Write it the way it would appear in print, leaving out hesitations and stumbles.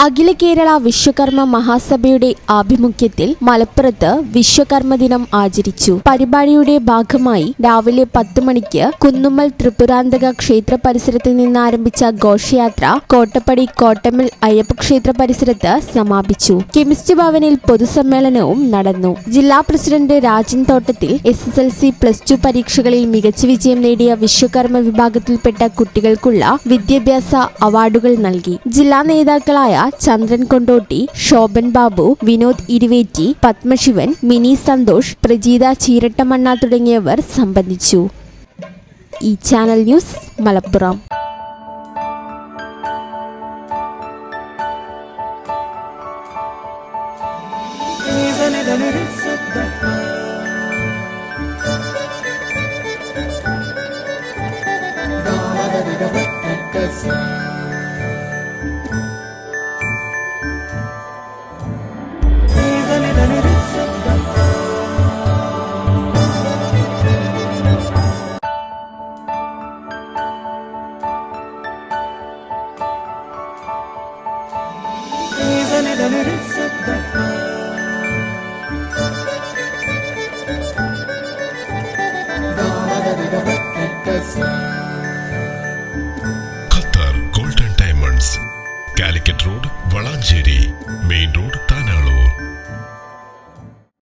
അഖില കേരള വിശ്വകർമ്മ മഹാസഭയുടെ ആഭിമുഖ്യത്തിൽ മലപ്പുറത്ത് വിശ്വകർമ്മ ദിനം ആചരിച്ചു. പരിപാടിയുടെ ഭാഗമായി രാവിലെ 10 മണിക്ക് കുന്നുമ്മൽ ത്രിപുരാന്തക ക്ഷേത്ര പരിസരത്ത് നിന്ന് ആരംഭിച്ച ഘോഷയാത്ര കോട്ടപ്പടി കോട്ടമ്മൽ അയ്യപ്പ ക്ഷേത്ര പരിസരത്ത് സമാപിച്ചു. കെമിസ്റ്റ് ഭവനിൽ പൊതുസമ്മേളനവും നടന്നു. ജില്ലാ പ്രസിഡന്റ് രാജൻ തോട്ടത്തിൽ SSLC+2 പരീക്ഷകളിൽ മികച്ച വിജയം നേടിയ വിശ്വകർമ്മ വിഭാഗത്തിൽപ്പെട്ട കുട്ടികൾക്കുള്ള വിദ്യാഭ്യാസ അവാർഡുകൾ നൽകി. ജില്ലാ നേതാക്കളായ ചന്ദ്രൻ കൊണ്ടോട്ടി, ശോഭൻ ബാബു, വിനോദ് ഇരുവേറ്റി, പത്മശിവൻ, മിനി സന്തോഷ്, പ്രജീത ചീരട്ടമണ്ണ തുടങ്ങിയവർ സംബന്ധിച്ചു. ഈ channel news Malappuram. Qatar golden diamonds, Calicut road, Valanchery main road, Tanalur.